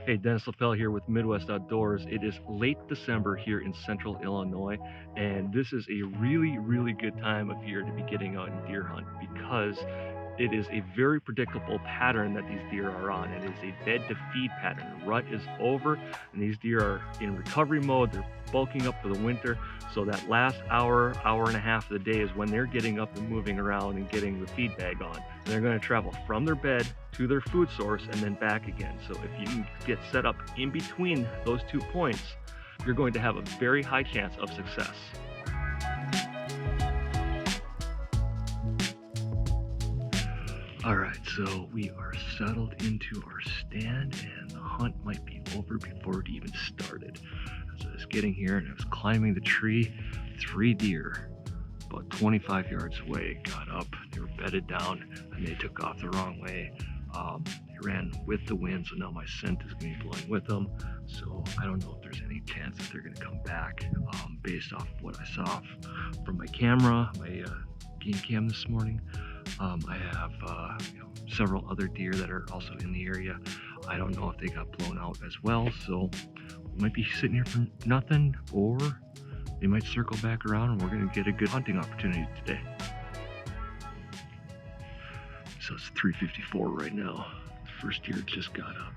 Hey, Dennis Leppell here with Midwest Outdoors. It is late December here in central Illinois, and this is a really good time of year to be getting out and deer hunt because it is a very predictable pattern that these deer are on. It is a bed to feed pattern. The rut is over, and these deer are in recovery mode. They're bulking up for the winter. So that last hour and a half of the day is when they're getting up and moving around and getting the feed bag on. And they're going to travel from their bed to their food source and then back again. So if you can get set up in between those 2 points, you're going to have a very high chance of success. All right, so we are settled into our stand and the hunt might be over before it even started. As I was getting here and I was climbing the tree, 3 deer about 25 yards away got up. They were bedded down and they took off the wrong way. They ran with the wind, so now my scent is going to be blowing with them. So I don't know if there's any chance that they're going to come back based off of what I saw from my camera, my game cam this morning. I have several other deer that are also in the area. I don't know if they got blown out as well, so we might be sitting here for nothing, or they might circle back around and we're going to get a good hunting opportunity today. So it's 3:54 right now. The first deer just got up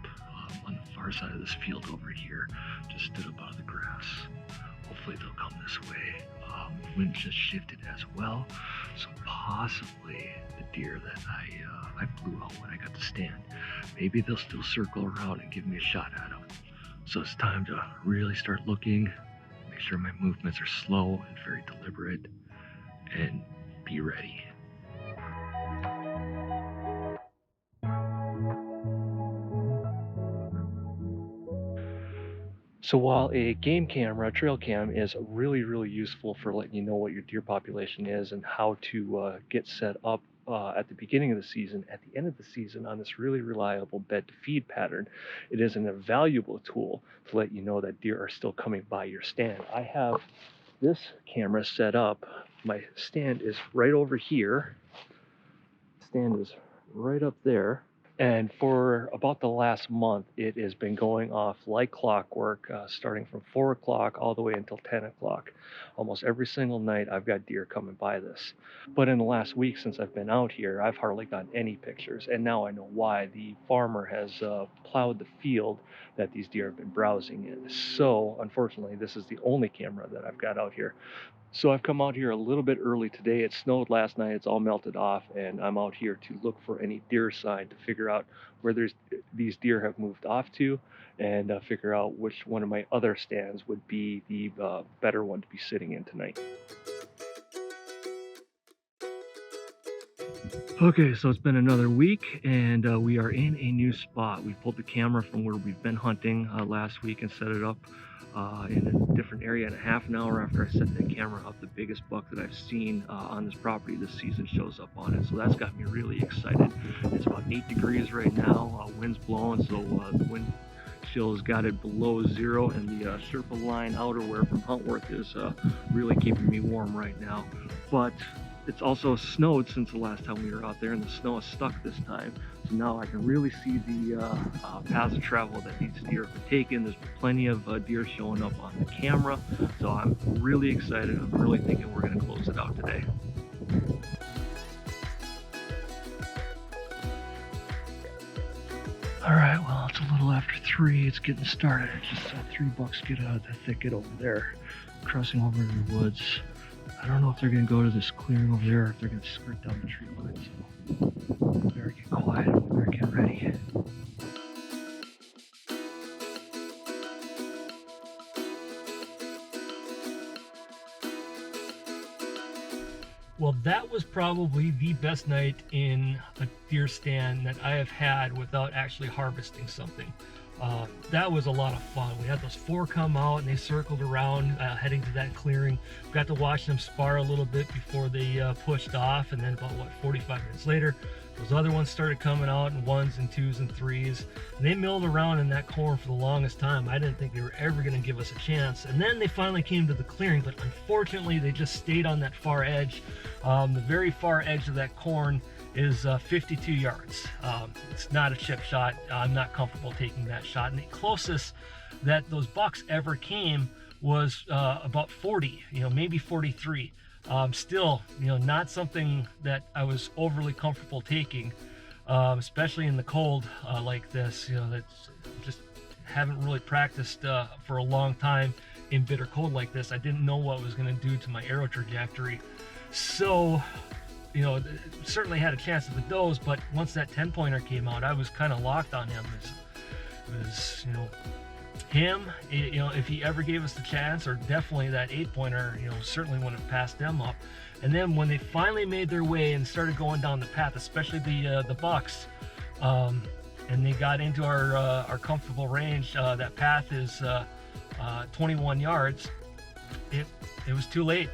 on the far side of this field over here, just stood up out of the grass. Hopefully they'll come this way. The wind just shifted as well, so possibly the deer that I blew out when I got to stand, maybe they'll still circle around and give me a shot at them. So it's time to really start looking, make sure my movements are slow and very deliberate, and be ready. So while a game camera, trail cam, is really useful for letting you know what your deer population is and how to get set up at the beginning of the season, at the end of the season on this really reliable bed to feed pattern, it is an invaluable tool to let you know that deer are still coming by your stand. I have this camera set up. My stand is right over here. Stand is right up there. And for about the last month, it has been going off like clockwork, starting from 4 o'clock all the way until 10 o'clock. Almost every single night, I've got deer coming by this. But in the last week since I've been out here, I've hardly gotten any pictures. And now I know why. The farmer has plowed the field that these deer have been browsing in. So unfortunately, this is the only camera that I've got out here. So I've come out here a little bit early today. It snowed last night, it's all melted off, and I'm out here to look for any deer sign to figure out where these deer have moved off to, and figure out which one of my other stands would be the better one to be sitting in tonight. Okay, so it's been another week and we are in a new spot. We pulled the camera from where we've been hunting last week and set it up in a different area, and a half an hour after I set that camera up, the biggest buck that I've seen on this property this season shows up on it. So that's got me really excited. It's about 8 degrees right now, wind's blowing, so the wind chill has got it below 0, and the Sherpa line outerwear from Huntworth is really keeping me warm right now. But it's also snowed since the last time we were out there, and the snow is stuck this time. So now I can really see the paths of travel that these deer have been taking. There's plenty of deer showing up on the camera. So I'm really excited. I'm really thinking we're going to close it out today. All right, well, it's a little after 3. It's getting started. I just saw 3 bucks get out of the thicket over there, crossing over into the woods. I don't know if they're going to go to this clearing over there or if they're going to skirt down the tree line, so we better get quiet and we better get ready. Well, that was probably the best night in a deer stand that I have had without actually harvesting something. That was a lot of fun. We had those 4 come out and they circled around heading to that clearing. We got to watch them spar a little bit before they pushed off, and then about 45 minutes later, those other ones started coming out in 1s and 2s and 3s, and they milled around in that corn for the longest time. I didn't think they were ever going to give us a chance, and then they finally came to the clearing, but unfortunately they just stayed on that far edge. The very far edge of that corn is 52 yards. It's not a chip shot. I'm not comfortable taking that shot. And the closest that those bucks ever came was about 40, maybe 43. Still, not something that I was overly comfortable taking, especially in the cold like this. That's just haven't really practiced for a long time in bitter cold like this. I didn't know what it was going to do to my arrow trajectory. So, certainly had a chance at the does, but once that 10-pointer came out, I was kind of locked on him. It was him, if he ever gave us the chance, or definitely that 8-pointer, certainly wouldn't have passed them up. And then when they finally made their way and started going down the path, especially the bucks, and they got into our comfortable range, that path is 21 yards. It was too late.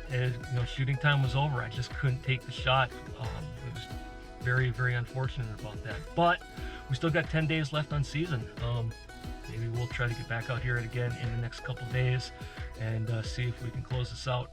Shooting time was over. I just couldn't take the shot. It was very, very unfortunate about that. But we still got 10 days left on season. Maybe we'll try to get back out here again in the next couple days and see if we can close this out.